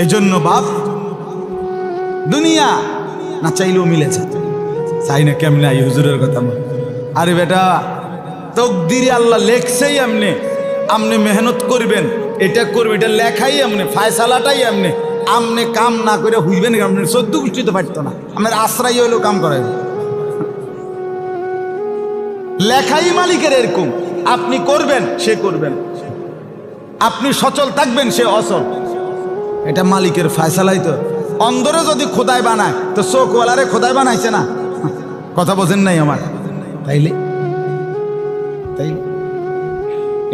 এজন্য বাপ দুনিয়া না চাইলেও মিলেছে, চাই না কেমনে আই হুজুরের কথা বল। আরে বেটা তকদিরে আল্লাহ লেখছেই এমনি, আমনে মেহনত করবেন, এটা করবে, এটা লেখাই এমনি, ফায়সালাটাই এমনি। আমনে কাম না করে হইবেন, আপনি 14 গোষ্ঠী তো পারতো না, আপনার আশ্রয় হইলেও কাম করাই লেখাই মালিকের এরকম। আপনি করবেন, সে করবেন, আপনি সচল থাকবেন, সে অচল, এটা মালিকের ফায়সালাই। তো অন্ধরে যদি খোদাই বানায় তো চোখওয়ালারে খোদাই বানাইছে না? কথা বোঝেন নাই আমার? তাইলে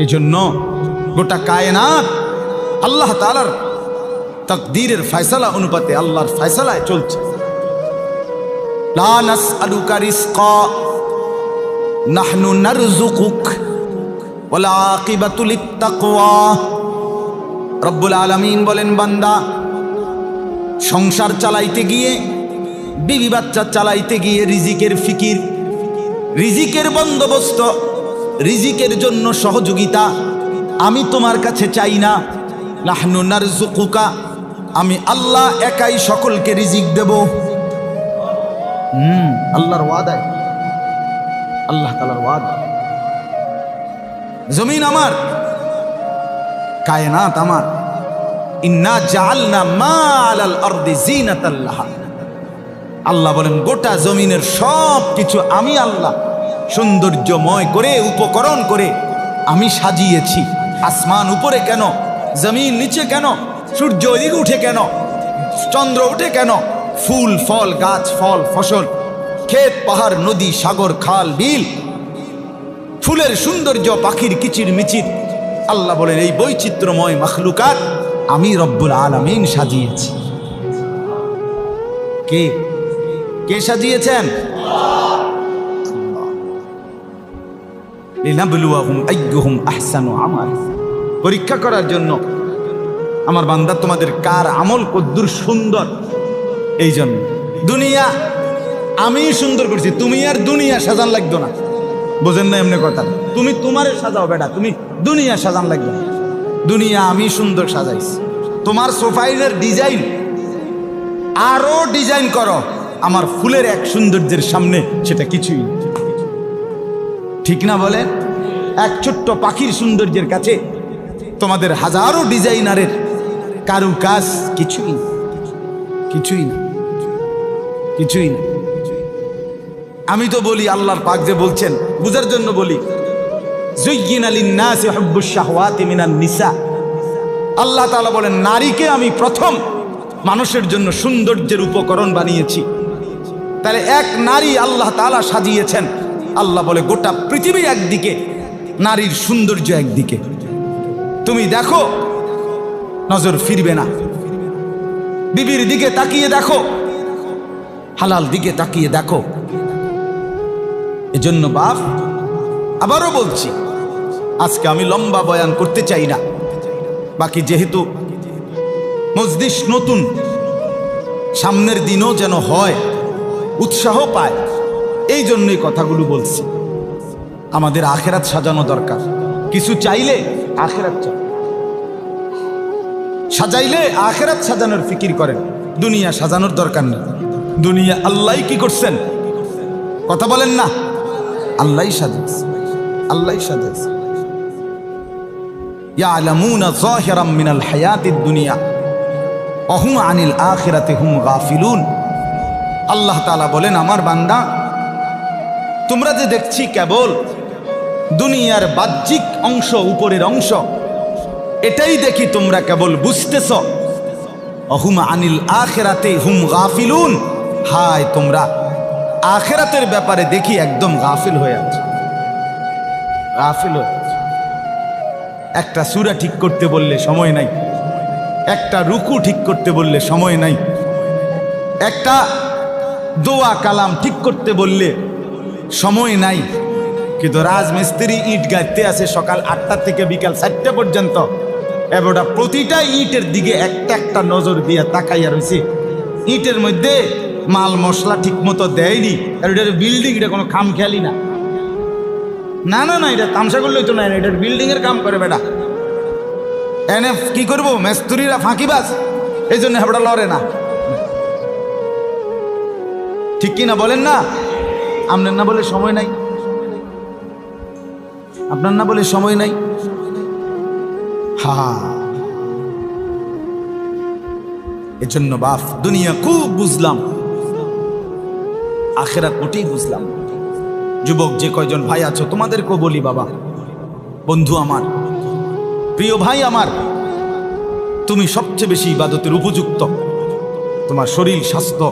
এই জন্য গোটা কায়নাত আল্লাহ তাআলার তাকদীরের ফয়সালা অনুপাতে আল্লাহর ফয়সালায় চলছে। লা নাসআলুকা রিজকা নাহনু নারযুকুক ওয়াল আকিবাতু লিত্তাকওয়া। রব্বুল আলামিন বলেন, বান্দা সংসার চালাইতে গিয়ে, বিবি বাচ্চা চালাইতে গিয়ে রিজিকের ফিকির, রিজিকের বন্দোবস্ত, রিজিকের জন্য সহযোগিতা আমি তোমার কাছে চাই না। নাহনু নারযুকুকা, আমি আল্লাহ একাই সকলকে রিজিক দেব। আল্লাহর ওয়াদা, আল্লাহ তাআলার ওয়াদা। জমিন আমার, কায়নাত আমার। ইন্না জাআলনা মা আলাল আরদি জিনাতাল লাহা। আল্লাহ বলেন গোটা জমিনের সব কিছু আমি আল্লাহ সৌন্দর্যময় করে, উপকরণ করে আমি সাজিয়েছি। আসমান উপরে কেন, জমিন নিচে কেন, সূর্য ওদিকে উঠে কেন, চন্দ্র উঠে কেন, ফুল ফল, গাছ ফল ফসল, ক্ষেত পাহাড়, নদী সাগর, খাল বিল, ফুলের সৌন্দর্য, পাখির কিচির মিচির। আল্লাহ বলেন এই বৈচিত্র্যময় মাখলুকাত আমি রব্বুল আলামিন সাজিয়েছি। কে কে সাজিয়েছেন? লিনাবলুয়াহুম আইয়ুহুম আহসানু আমালা, পরীক্ষা করার জন্য আমার বান্দা তোমাদের কার আমল কদ্দুর সুন্দর। এই জন্য দুনিয়া আমি সুন্দর করছি, তুমি আর দুনিয়া সাজান লাগতো না। বোঝেন না এমনি কথা? তুমি তোমারে সাজাও বেটা, তুমি দুনিয়া সাজান লাগবে না। দুনিয়া আমি সুন্দর সাজাইছি। তোমার সোফাইলের ডিজাইন আরো ডিজাইন করো, আমার ফুলের এক সৌন্দর্যের সামনে সেটা কিছুই না। ঠিক না বলেন? এক ছোট্ট পাখির সৌন্দর্যের কাছে তোমাদের হাজারো ডিজাইনারের কারু কাজ কিছুই না, কিছুই না, কিছুই না। আমি তো বলি, আল্লাহর পাক যে বলছেন বুঝার জন্য বলি, যুয়্যিনা লিন-নাসি হুব্বুশ শাহওয়াতি মিনান নিসা। আল্লাহ তাআলা বলেন নারীকে আমি প্রথম মানুষের জন্য সৌন্দর্যের উপকরণ বানিয়েছি। তাহলে এক নারী আল্লাহ তাআলা সাজিয়েছেন। আল্লাহ বলে গোটা পৃথিবী একদিকে, নারীর সৌন্দর্য একদিকে। তুমি দেখো, নজর ফিরবে না। বিবির দিকে তাকিয়ে দেখো, হালাল দিকে তাকিয়ে দেখো। এজন্য বাপ, আবারও বলছি, আজকে আমি লম্বা বয়ান করতে চাই না। বাকি যেহেতু মজলিস নতুন, সামনের দিনও যেন হয়, উৎসাহ পায়, এই জন্যই কথাগুলো বলছি। আমাদের আখেরাত সাজানো দরকার। কিছু চাইলে আখেরাত চাই, সাজাইলে আখেরাত সাজানোর ফিকির করেন, দুনিয়া সাজানোর দরকার নেই। দুনিয়া আল্লাহ কি করছেন? কথা বলেন না? আল্লাহ সাজাইছে, আল্লাহ সাজাইছে। ইয়ালামুনা যাহিরাম মিনাল হায়াতিদ দুনিয়া ওয়া হুম আনিল আখিরাতি হুম গাফিলুন। আল্লাহ তাআলা বলেন, আমার বান্দা তোমরা যে দেখছি কেবল দুনিয়ার বাহ্যিক অংশ, উপরের অংশ, এটাই দেখি তোমরা কেবল বুঝতেছ। ওয়া হুম আনিল আখিরাতি হুম গাফিলুন, হায় তোমরা আখিরাতের ব্যাপারে দেখি একদম গাফিল হয়ে আছো, গাফিল হয়ে আছো। একটা সূরা ঠিক করতে বললে সময় নাই, একটা রুকু ঠিক করতে বললে সময় নাই, একটা দোয়া কালাম ঠিক করতে বললে সময় নাই। কিন্তু রাজমিস্ত্রি ইট গাঁথতে আছে সকাল 8টা থেকে বিকাল 4টা পর্যন্ত। এবার প্রতিটা ইটের দিকে একটা একটা নজর দিয়ে তাকাইয়া রয়েছে। ইটের মধ্যে মাল মশলা ঠিক মতো দেয়নি, আর এটার বিল্ডিং, এটা কোনো খাম খেয়ালি না। না না না, এটা তামসা করলেই তো না, এটার বিল্ডিং এর কাম করে বেটা। এনে কি করবো? মিস্ত্রিরা ফাঁকিবাজ, এই জন্য হেবড়া লড়ে না। ঠিক কিনা বলেন না? আপনার না বলে সময় নাই, আপনার না বলে সময় নাই। হা, এজন্য বাপ দুনিয়া খুব বুঝলাম, আখেরাত মোটেই বুঝলাম। যুবক যে কয়জন ভাই আছো তোমাদেরকেও বলি, বাবা, বন্ধু আমার, প্রিয় ভাই আমার, তুমি সবচেয়ে বেশি ইবাদতের উপযুক্ত। তোমার শরীর, স্বাস্থ্য,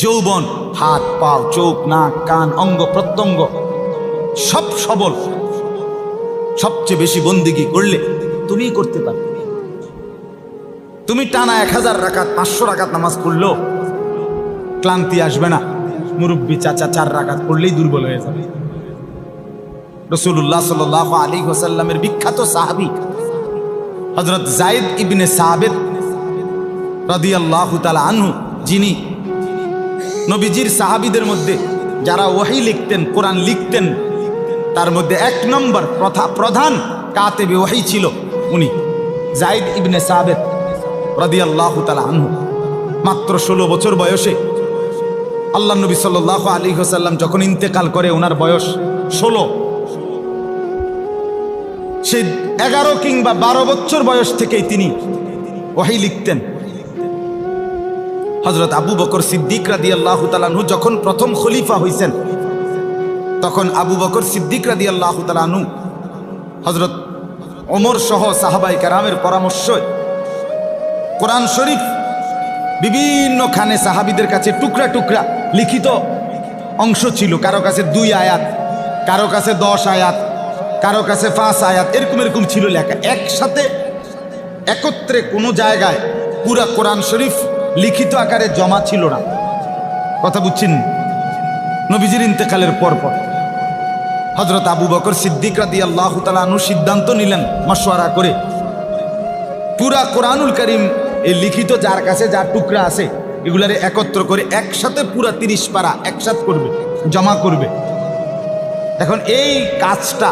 যৌবন, হাত পা, চোখ, নাক, কান, অঙ্গ প্রত্যঙ্গ সব সবল। সবচেয়ে বেশি বন্দিগি করলে তুমিই করতে পারবে। তুমি টানা 1000 রাকাত 500 রাকাত নামাজ পড়লেও ক্লান্তি আসবে না। মুরব্বী চাচা 4 রাকাত পড়লেই দুর্বল হয়ে যাবে। রাসূলুল্লাহ সাল্লাল্লাহু আলাইহি ওয়াসাল্লামের বিখ্যাত সাহাবী হযরত যায়েদ ইবনে সাবিত রাদিয়াল্লাহু তাআলা আনহু, যিনি নবীজির সাহাবীদের মধ্যে যারা ওহী লিখতেন, কোরআন লিখতেন, তার মধ্যে 1 নম্বর প্রধান কাতেবে ওহী ছিল উনি, যায়েদ ইবনে সাবিত রাদিয়াল্লাহু তাআলা আনহু। মাত্র 16 বছর বয়সে আল্লাহ নবী সাল্লাল্লাহু আলাইহি ওয়াসাল্লাম যখন ইন্তেকাল করে, ওনার বয়স 16। সে 11 কিংবা 12 বছর বয়স থেকেই তিনি ওহী লিখতেন। হযরত আবু বকর সিদ্দিক রাদিয়াল্লাহু তাআলা আনহু যখন প্রথম খলিফা হইছেন, তখন আবু বকর সিদ্দিক রাদিয়াল্লাহু তাআলা আনহু হযরত ওমর সহ সাহাবায়ে কেরামের পরামর্শে কোরআন শরীফ বিভিন্নখানে সাহাবীদের কাছে টুকরা টুকরা লিখিত অংশ ছিল। কারো কাছে 2 আয়াত, কারো কাছে 10 আয়াত, কারো কাছে 5 আয়াত, এরকম ছিল লেখা। একসাথে একত্রে কোনো জায়গায় পুরা কোরআন শরীফ লিখিত আকারে জমা ছিল না। কথা বুঝছেন? নবীজির ইন্তেকালের পরপর হযরত আবু বকর সিদ্দিক রাদিয়াল্লাহু তাআলা আনহু সিদ্ধান্ত নিলেন মাশওয়ারা করে, পুরা কোরআনুল কারীম এই লিখিত যার কাছে যার টুকরা আছে এগুলারে একত্র করে একসাথে পুরা 30 পারা একসাথ করবে, জমা করবে। এখন এই কাজটা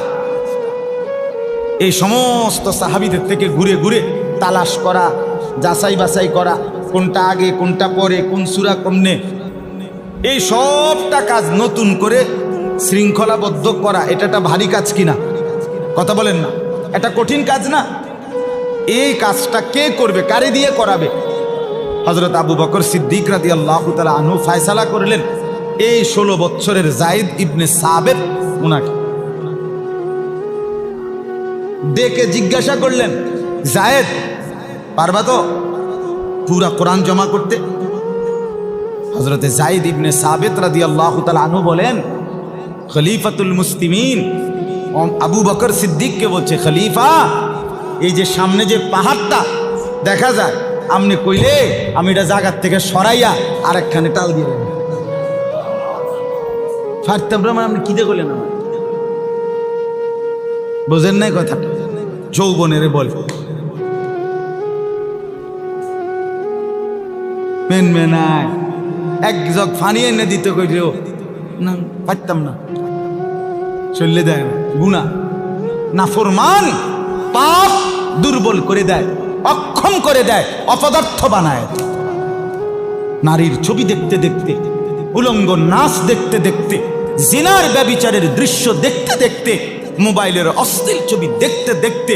এই সমস্ত সাহাবীদের থেকে ঘুরে ঘুরে তালাশ করা, যাচাই বাছাই করা, কোনটা আগে কোনটা পরে, কোন সূরা কমনে, এই সবটা কাজ নতুন করে শৃঙ্খলাবদ্ধ করা, এটা একটা ভারী কাজ কিনা? কথা বলেন না? এটা কঠিন কাজ না? এই কাজটা কে করবে, কারে দিয়ে করাবে? হযরত আবু বকর সিদ্দিক রাদিয়াল্লাহু তাআলা আনহু ফয়সালা করলেন এই 16 বছরের যায়েদ ইবনে সাবিত উনাকে ডেকে জিজ্ঞাসা করলেন, যায়েদ, পারবা তো পুরা কোরআন জমা করতে? হযরতে যায়েদ ইবনে সাবিত রাদিয়াল্লাহু তাআলা আনহু বলেন, খলিফাতুল মুসলিমিন আবু বকর সিদ্দিককে বলছে, খলিফা, এই যে সামনে যে পাহাড়টা দেখা যায়, আপনি কইলে আমি এটা জায়গার থেকে সরাইয়া আরেকখানে টাল দিয়ে ফারতাম। আপনি কি দিয়ে করলেন? বোঝেন নাই কথাটা? যৌবনের বল মেনমেনায় এক জগ ফানি এনে দিতে কইল না, পারতাম না, চললে দেয় না। গুনাহ, নাফরমান, পাপ দুর্বল করে দেয়, অক্ষম করে দেয়, অপদার্থ বানায়। নারীর ছবি দেখতে দেখতে, উলঙ্গ নাচ দেখতে দেখতে, জিনার ব্যভিচারের দৃশ্য দেখতে দেখতে, মোবাইলের অশ্লীল ছবি দেখতে দেখতে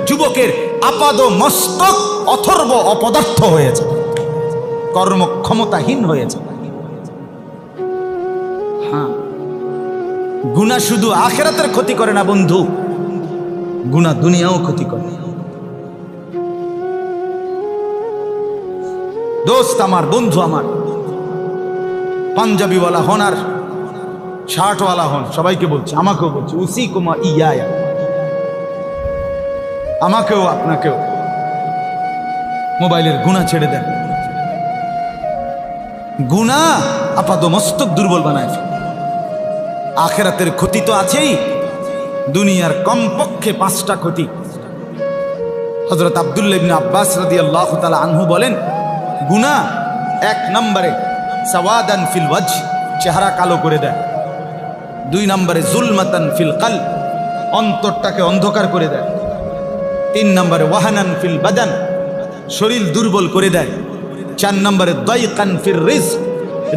যুবকের আপাদ মস্তক অথর্ব অপদার্থ হয়েছে, কর্মক্ষমতাহীন হয়েছে। হ্যাঁ, গুনাহ শুধু আখিরাতের ক্ষতি করে না বন্ধু, গুনাহ দুনিয়াও ক্ষতি করে। দোস্ত আমার, বন্ধু আমার, পাঞ্জাবিওয়ালা হন আর শার্টওয়ালা হন, সবাইকে বলছি, আমাকেও বলছি, উসি কুমা ইয়া, আমাকেও আপনাকেও মোবাইলের গুনাহ ছেড়ে দেন। গুনাহ আপাদ মস্তক দুর্বল বানায়। আখিরাতের ক্ষতি তো আছেই, দুনিয়ার কমপক্ষে 5টা ক্ষতি। হযরত আব্দুল্লাহ ইবনে আব্বাস রাদিয়াল্লাহু তাআলা আনহু বলেন, গুনাহ 1 নম্বরে সাওয়াদান ফিল ওয়াজহ, চেহারা কালো করে দেয়। 2 নম্বরে জুলমাতান ফিল কলব, অন্তরটাকে অন্ধকার করে দেয়। 3 নম্বরে ওয়াহানান ফিল বাদান, শরীর দুর্বল করে দেয়। 4 নম্বরে দাইকান ফির রিজক,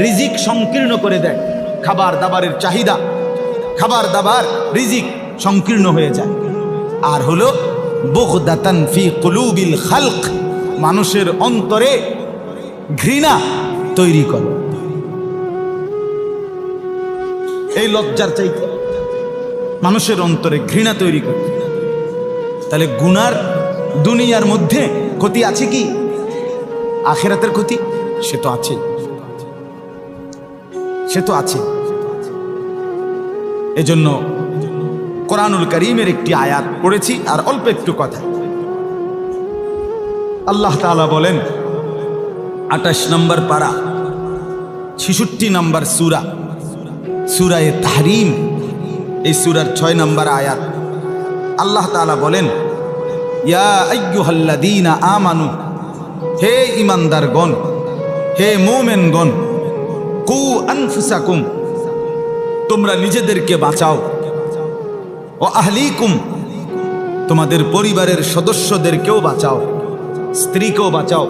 রিজিক সংকীর্ণ করে দেয়। খাবার দাবারের চাহিদা, খাবার দাবার রিজিক সংকীর্ণ হয়ে যায়। আর হলো বুগদাতান ফি কুলুবিল খালক, মানুষের অন্তরে ঘৃণা তৈরি করে। এই লজ্জার চাইতে মানুষের অন্তরে ঘৃণা তৈরি করে। তাহলে গুনার দুনিয়ার মধ্যে ক্ষতি আছে কি? আখিরাতের ক্ষতি সে তো আছে, সে তো আছে। এজন্য কোরআনুল কারীমের একটি আয়াত পড়েছি, আর অল্প একটু কথা। আল্লাহ তাআলা বলেন 28 নম্বর পারা 66 নম্বর সূরা, সূরায়ে তাহরিম, এই সূরার 6 নম্বর আয়াত। আল্লাহ তাআলা বলেন, ইয়া আইয়ুহাল্লাযীনা আমানু, হে ঈমানদারগণ, হে মুমিনগণ, কু আনফুসাকুম, তোমরা নিজেদেরকে বাঁচাও, ও আহলিকুম, তোমাদের পরিবারের সদস্যদেরকেও বাঁচাও, স্ত্রীকেও বাঁচাও,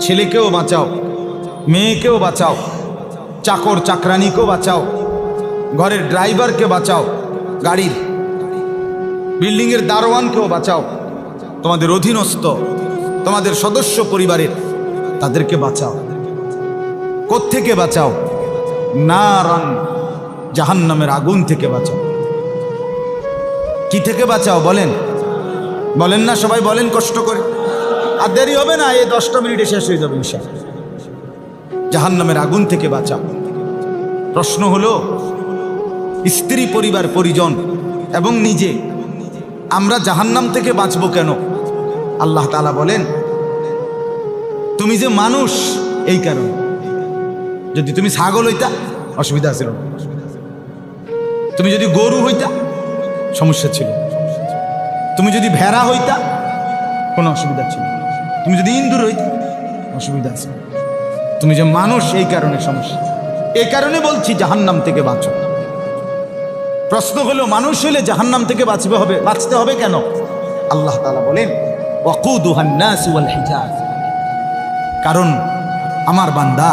ছেলেকেও বাঁচাও, মেয়েকেও বাঁচাও, চাকর চাকরানিকেও বাঁচাও, ঘরের ড্রাইভারকে বাঁচাও, গাড়ির বিল্ডিংয়ের দারোয়ানকেও বাঁচাও, তোমাদের অধীনস্থ, তোমাদের সদস্য পরিবারের তাদেরকে বাঁচাও। কোত্থেকে বাঁচাও? নারান, জাহান্নামের আগুন থেকে বাঁচাও। কি থেকে বাঁচাও বলেন? বলেন না সবাই, বলেন কষ্ট করে। আর দেরি হবে না, এই 10টা মিনিটে শেষ হয়ে যাবে ইনশাআল্লাহ। জাহান্নামের আগুন থেকে বাঁচাও। প্রশ্ন হলো, স্ত্রী, পরিবার, পরিজন এবং নিজে আমরা জাহান্নাম থেকে বাঁচবো কেন? আল্লাহ তাআলা বলেন, তুমি যে মানুষ এই কারণে। যদি তুমি ছাগল হইতা অসুবিধা ছিল না, তুমি যদি গরু হইতা সমস্যা ছিল, তুমি যদি ভেড়া হইতা কোনো অসুবিধা ছিল, তুমি যদি ইন্দুর হইতা অসুবিধা আছে, তুমি যে মানুষ এই কারণে সমস্যা। এই কারণে বলছি জাহান্নাম থেকে বাঁচো। প্রশ্ন হলো, মানুষ হলে জাহান্নাম থেকে বাঁচতে হবে কেন? আল্লাহ তাআলা বলেন, ওয়াকুদুহান নাস ওয়াল হিজার, কারণ আমার বান্দা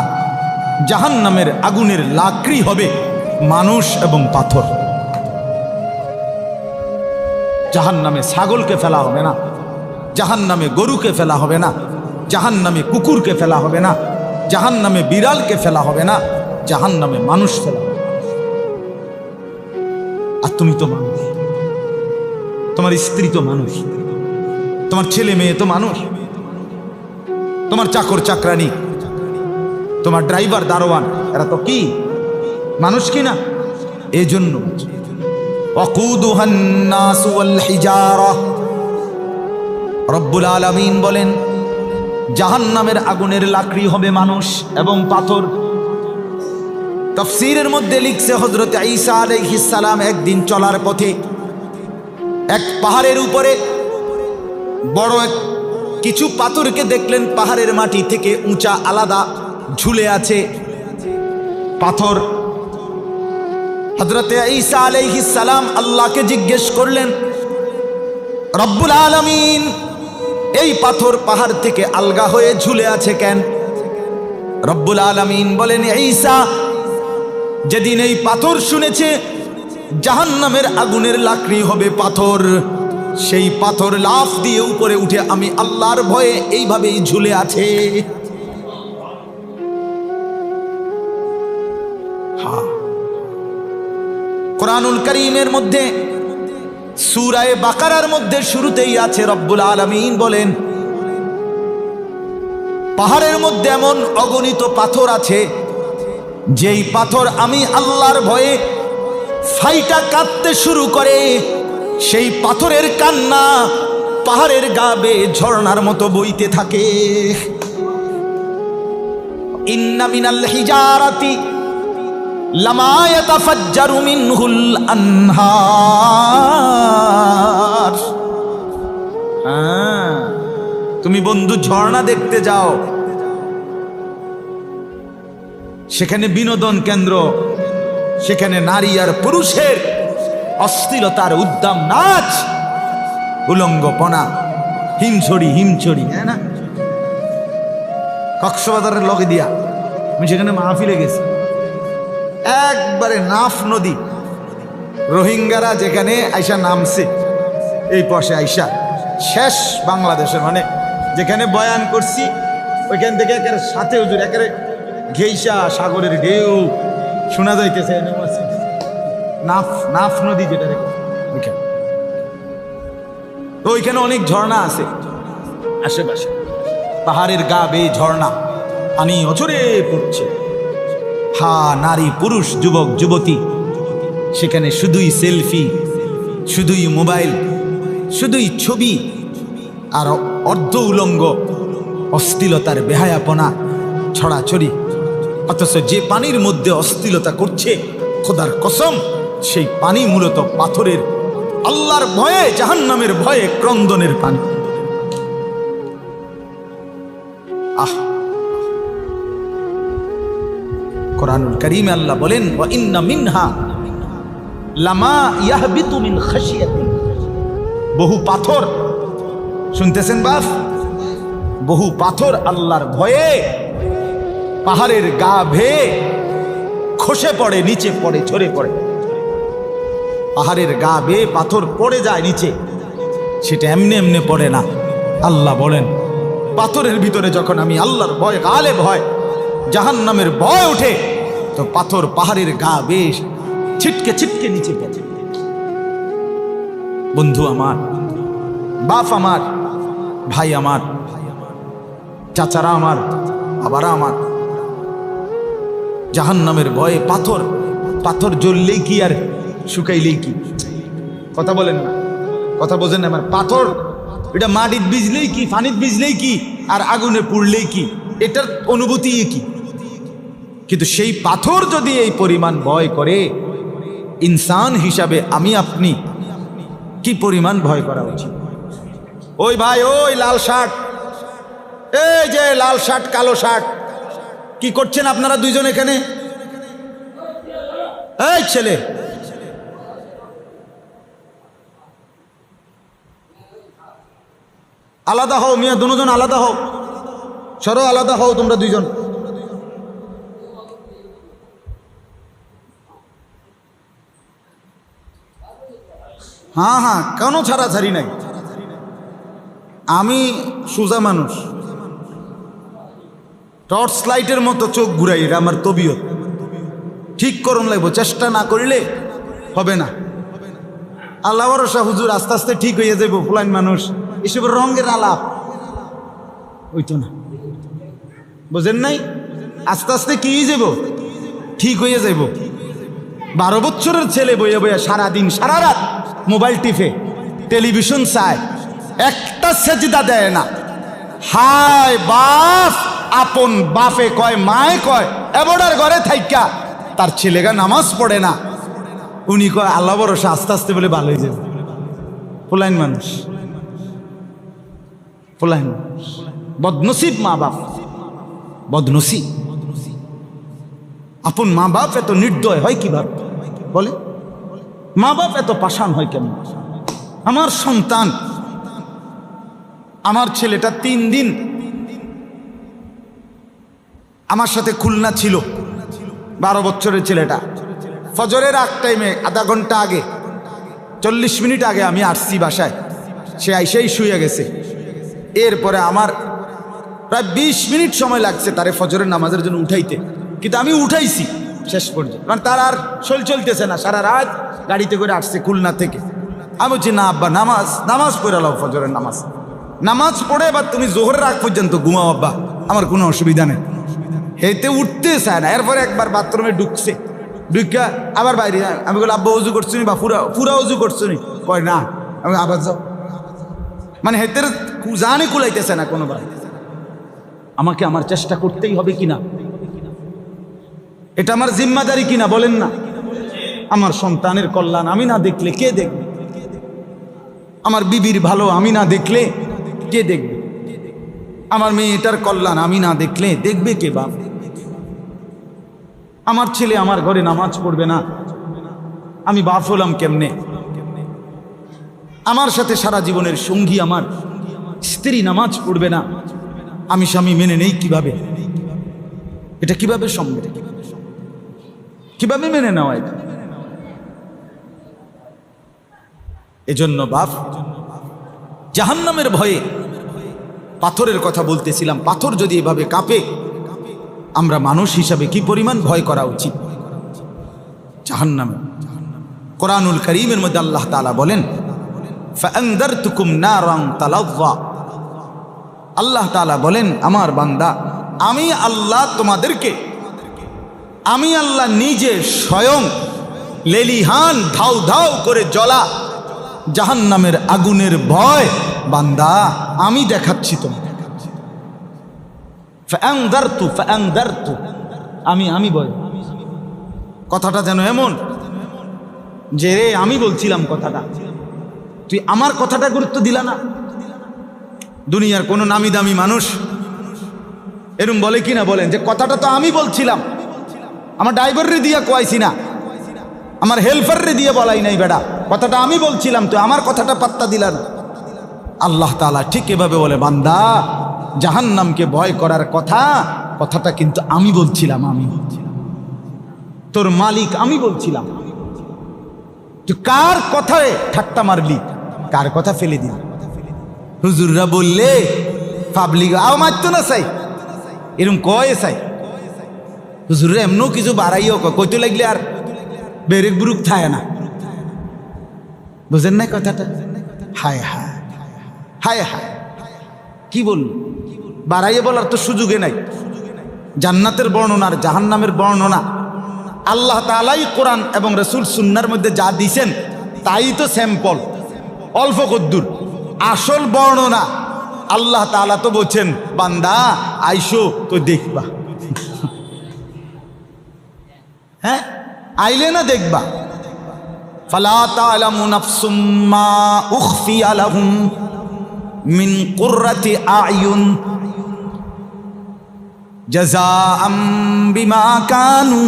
জাহান্নামের আগুনের লাকড়ি হবে মানুষ এবং পাথর। জাহান্নামে ছাগলকে ফেলা হবে না, জাহান্নামে গরুকে ফেলা হবে না, জাহান্নামে কুকুরকে ফেলা হবে না, জাহান্নামে বিড়ালকে ফেলা হবে না, জাহান্নামে মানুষ ফেলা হবে। আর তুমি তো মানুষ, তোমার স্ত্রী তো মানুষ, তোমার ছেলে মেয়ে তো মানুষ, তোমার চাকর চাকরানি, তোমার ড্রাইভার দারোয়ান, এরা তো কি মানুষ কি না? এই জন্য ওয়াকুদুহান নাস ওয়াল হিজারা, রব্বুল আলামিন বলেন জাহান্নামের আগুনের লাকড়ি হবে মানুষ এবং পাথর। তাফসীরের মধ্যে লিখছে, হযরত ঈসা আলাইহিস সালাম একদিন চলার পথে এক পাহাড়ের উপরে বড় কিছু পাথরকে দেখলেন, পাহাড়ের মাটি থেকে উঁচা আলাদা ঝুলে আছে পাথর। হযরত ঈসা আলাইহিস সালাম আল্লাহকে জিজ্ঞেস করলেন, রব্বুল আলামিন এই পাথর পাহাড় থেকে আলগা হয়ে ঝুলে আছে কেন? রব্বুল আলামিন বলেন, ঈসা যেদিন এই পাথর শুনেছে জাহান্নামের আগুনের লাকড়ি হবে পাথর, সেই পাথর লাফ দিয়ে উপরে উঠে আমি আল্লাহর ভয়ে এইভাবেই ঝুলে আছে। কোরআনুল কারীমের মধ্যে সূরা বাকারার মধ্যে শুরুতেই আছে, রব্বুল আলামিন বলেন পাহাড়ের মধ্যে এমন অগণিত পাথর আছে, যেই পাথর আমি আল্লাহর ভয়ে ফাইটা কাঁদতে শুরু করে, সেই পাথরের কান্না পাহাড়ের গা বেয়ে ঝর্ণার মতো বইতে থাকে। ইন্না মিনাল হিজারাতি লামা ইয়াতাফাজ্জারু মিনহুল আনহার। তুমি বন্ধু ঝর্ণা দেখতে যাও, সেখানে বিনোদন কেন্দ্র, সেখানে নারী আর পুরুষের অশ্লীলতার উদ্দাম নাচ, উলঙ্গপনা, হিমছড়ি, হ্যাঁ না, কক্সবাজারের লগে দিয়া আমি সেখানে মাহফিলে গেছি। একবারে নাফ নদী, রোহিঙ্গারা যেখানে আইসা নামছে, এই পাশে আইসা শেষ বাংলাদেশের, মানে যেখানে বয়ান করছি ওইখান থেকে একের সাথে হুজুর একেবারে ঘেইসা সাগরের ঢেউ শোনা যাইতেছে। নাফ নাফ নদী যেটা রেখে ওইখানে, তো ওইখানে অনেক ঝর্ণা আছে আশেপাশে, পাহাড়ের গা বেয়ে ঝর্ণা, পানি অঝরে পড়ছে। হা নারী পুরুষ যুবক যুবতী সেখানে শুধুই সেলফি, শুধুই মোবাইল, শুধুই ছবি আর অর্ধ উলঙ্গ অশ্লীলতার বেহায়াপনা ছড়াছড়ি। অথচ যে পানির মধ্যে অশ্লীলতা করছে, খোদার কসম সেই পানি মূলত পাথরের, আল্লাহর ভয়ে, জাহান্নামের ভয়ে ক্রন্দনের পানি। কোরআনুল কারীমে আল্লাহ বলেন, ওয়া ইন্না মিনহা লামা ইয়াহবিতু মিন খাশিয়াতি। বহু পাথর, শুনতেছেন বাপ, বহু পাথর আল্লাহর ভয়ে পাহাড়ের গা বেয়ে খসে পড়ে, নিচে পড়ে, ঝরে পড়ে। পাহাড়ের গা বেয়ে পাথর পড়ে যায় নিচে, সেটা এমনি এমনি পড়ে না। আল্লাহ বলেন, পাথরের ভিতরে যখন আমি আল্লাহর ভয়, গালেব হয়, জাহান্নামের ভয় ওঠে, তো পাথর পাহাড়ের গা বেয়ে ছিটকে ছিটকে নিচে পড়ে। বন্ধু আমার, বাপ আমার, ভাই আমার, চাচারা আমার, বাবারা আমার, জাহান্নামের ভয়ে পাথর, পাথর জ্বললেই কি আর শুকাইলেই কি? কথা বলেন না, কথা বোঝেন না আমার? পাথর এটা মাটির ভিজলেই কি, পানির ভিজলেই কি, আর আগুনে পুড়লেই কি, এটার অনুভূতি কি? কিন্তু সেই পাথর যদি এই পরিমাণ ভয় করে, ইনসান হিসাবে আমি আপনি কি পরিমাণ ভয় করা উচিত? ওই ভাই, ওই লাল শার্ট, এই যে লাল শার্ট কালো শার্ট, কি করছেন আপনারা দুইজন এখানে? এই ছেলে, আলাদা হও মিয়া, দুজন আলাদা হও, সরো, আলাদা হও তোমরা দুইজন। হ্যাঁ হ্যাঁ, কেন ছাড়াছাড়ি নাই, আমি সোজা মানুষ, টর্চ লাইটের মতো চোখ ঘুরাই, এটা আমার তবিয়ত। ঠিক করুন লাগবো, চেষ্টা না করলে হবে না। আল্লাহ ভরসা হুজুর, আস্তে আস্তে ঠিক হয়ে যাবো। ফুলাইন মানুষ, এসব রঙের আলাপ হইতো না, বুঝেন নাই? আস্তে আস্তে কি যাব, ঠিক হয়ে যাব। 12 বছরের ছেলে বইয়া বইয়া সারাদিন সারা রাত মোবাইল টিপে, টেলিভিশন চায়, একটা সেজদা দেয় না। হায় বাপ, আপন বাপে কয়, মায়ে কয়, এবড়ার ঘরে থাইকা তার ছেলেগা নামাজ পড়ে না, উনি কয় আল্লাহ ভরসা আস্তে আস্তে বলে ভালো হয়ে যাবে। ফুলাইন মানুষ, ফুলাইন মানুষ, বদনসিব মা বাপ, বদনসিব। আপন মা বাপ এত নির্দয় হয় কিভাবে বলে? মা বাপ এত পাষাণ হয় কেন? আমার সন্তান, আমার ছেলেটা 3 দিন আমার সাথে খুলনা ছিল, 12 বছরের ছেলেটা। ফজরের আগ টাইমে আধা ঘন্টা আগে, 40 মিনিট আগে আমি আসছি বাসায়, সে আইসেই শুয়ে গেছে। এরপরে আমার প্রায় 20 মিনিট সময় লাগছে তারে ফজরের নামাজের জন্য উঠাইতে, কিন্তু আমি উঠাইছি শেষ পর্যন্ত, কারণ তার আর শরীর চলতেছে না। সারা রাত গাড়িতে করে আসছে খুলনা থেকে। আমি বলছি না আব্বা, নামাজ পড়ে লাও, ফজরের নামাজ পড়ে এবার তুমি জোহরের আগ পর্যন্ত ঘুমাও আব্বা, আমার কোনো অসুবিধা নেই। হেতে উঠতে চায় না। এরপরে একবার বাথরুমে ঢুকছে, ঢুকা আবার বাইরে। আমি বলি আব্বা উজু করছো নি বা পুরা উজু করছো নি? কয় না। আমি আবার যাও, মানে হেতের জানে কুলাইতেছে না কোনোবার। আমাকে আমার চেষ্টা করতেই হবে কিনা, এটা আমার জিম্মাদারি কিনা বলেন না? আমার সন্তানের কল্যাণ আমি না দেখলে কে দেখবে? আমার বিবির ভালো আমি না দেখলে কে দেখবে? আমার মেয়েটার কল্যাণ আমি না দেখলে দেখবে কে বাপ? আমার ছেলে আমার ঘরে নামাজ পড়বে না, আমি বাপ হলাম কেমনে? আমার সাথে সারা জীবনের সঙ্গী আমার স্ত্রী নামাজ পড়বে না, আমি স্বামী মেনে নেই কিভাবে? এটা কিভাবে সম্ভব? কিভাবে মেনে নেওয়া এটা? এজন্য বাপ, জাহান্নামের ভয়ে পাথরের কথা বলতেছিলাম, পাথর যদি এভাবে কাঁপে, আমরা মানুষ হিসাবে কি পরিমাণ ভয় করা উচিত জাহান্নামে। কোরআনুল কারীমের মধ্যে আল্লাহ তাআলা বলেন, ফাআনযারতুকুম নারান তালাযযা। আল্লাহ তাআলা বলেন, আমার বান্দা আমি আল্লাহ তোমাদেরকে, আমি আল্লাহ নিজে স্বয়ং লেলিহান ধাউ ধাউ করে জ্বলা জাহান্নামের আগুনের ভয় বান্দা আমি দেখাচ্ছি তোমাকে। ফাআনযারতু, আমি ভয়। কথাটা যেন এমন যে রে আমি বলছিলাম কথাটা, তুই আমার কথাটা গুরুত্ব দিলা না। দুনিয়ার কোনো নামি দামি মানুষ এরকম বলে কিনা বলেন যে কথাটা তো আমি বলছিলাম, আমার ড্রাইভাররে দিয়া কোয়াইছি না, আমার হেল্পাররে দিয়ে বলাই নাই, বেটা কথাটা আমি বলছিলাম, তো আমার কথাটা পাত্তা দিলা না। আল্লাহ তাআলা ঠিক এভাবে বলে, বান্দা জাহান্নামকে ভয় করার কথাটা কিন্তু আমি বলছিলাম, তোর মালিক আমি বলছিলাম। তুই কার কথায় ঠাট্টা মারলি, কার কথা ফেলে দিলি? হুজুররা বললে পাবলিক আও মারতো না চাই, এরকম কয়ে চাই। হুজুররা এমনও কিছু বাড়াইও কইতে লাগলে আর বেরেক বুরুক থায় না, বুঝেন না কথাটা? হায় হায় হায় হায়, কি বলল? বাড়াইয়ে বলার তো সুযোগে নাই। জান্নাতের বর্ণনা আর জাহান্নামের বর্ণনা আল্লাহ তাআলাই কোরআন এবং রাসূল সুন্নাহর মধ্যে যা দিয়েছেন তাই তো স্যাম্পল, অল্প কদ্দুর। আসল বর্ণনা আল্লাহ তাআলা তো বলছেন, বান্দা আইসো তো দেখবা। হ্যাঁ, আইলে না দেখবা। ফালা তা'লামু নাফসুম মা উখফিয়া লাহুম মিন কুররাতি আ'য়ুন জাযাআম বিমা কানু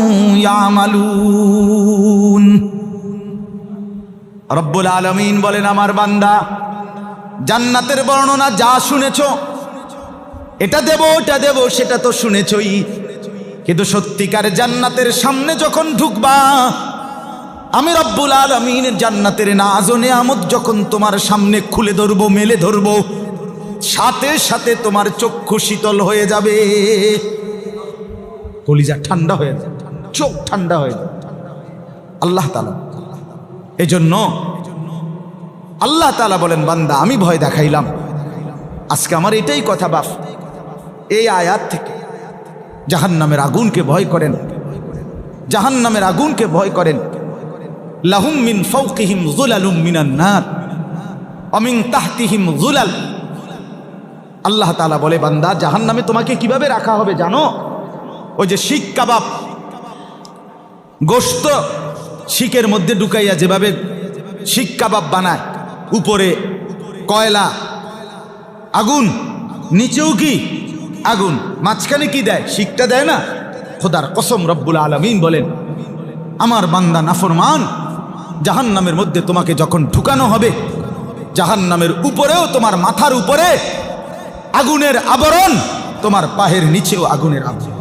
ইয়ামালুন। রব্বুল আলামিন বলেন, আমার বান্দা জান্নাতের বর্ণনা যা শুনেছো, এটা দেব ওটা দেব সেটা তো শুনেছই, কিন্তু সত্যিকার জান্নাতের সামনে যখন ঢুকবা, আমি রব্বুল আলামিনের জান্নাতের নাজ ও নেয়ামত যখন তোমার সামনে খুলে ধরবো, মেলে ধরবো, সাথে সাথে তোমার চক্ষু শীতল হয়ে যাবে, কলিজা ঠান্ডা হয়ে যাবে, চোখ ঠান্ডা হয়ে যাবে। আল্লাহ তাআলা এজন্য আল্লাহ তাআলা বলেন, বান্দা আমি ভয় দেখাইলাম। আজকে আমার এটাই কথা বাপ, এই আয়াত থেকে জাহান্নামের আগুনকে ভয় করেন, জাহান্নামের আগুনকে ভয় করেন। লাহুম মিন ফাওকিহিম যুলালুম মিনান নার ওয়া মিন তাহতিহিম যুলাল। আল্লাহ তাআলা বলে, বান্দা জাহান্নামে তোমাকে কিভাবে রাখা হবে জানো? ওই যে শিক কাবাব, গোশত শিকের মধ্যে ঢুকাইয়া যেভাবে শিক কাবাব বানায়, উপরে কয়লা আগুন, নিচেও কি আগুন, মাঝখানে কি দেয়? শিকটা দেয় না? খোদার কসম রব্বুল আলামিন বলেন, আমার বান্দা নাফরমান, জাহান্নামের মধ্যে তোমাকে যখন ঢুকানো হবে, জাহান্নামের উপরেও, তোমার মাথার উপরে আগুনের আবরণ, তোমার পায়ের নিচেও আগুনের আবরণ।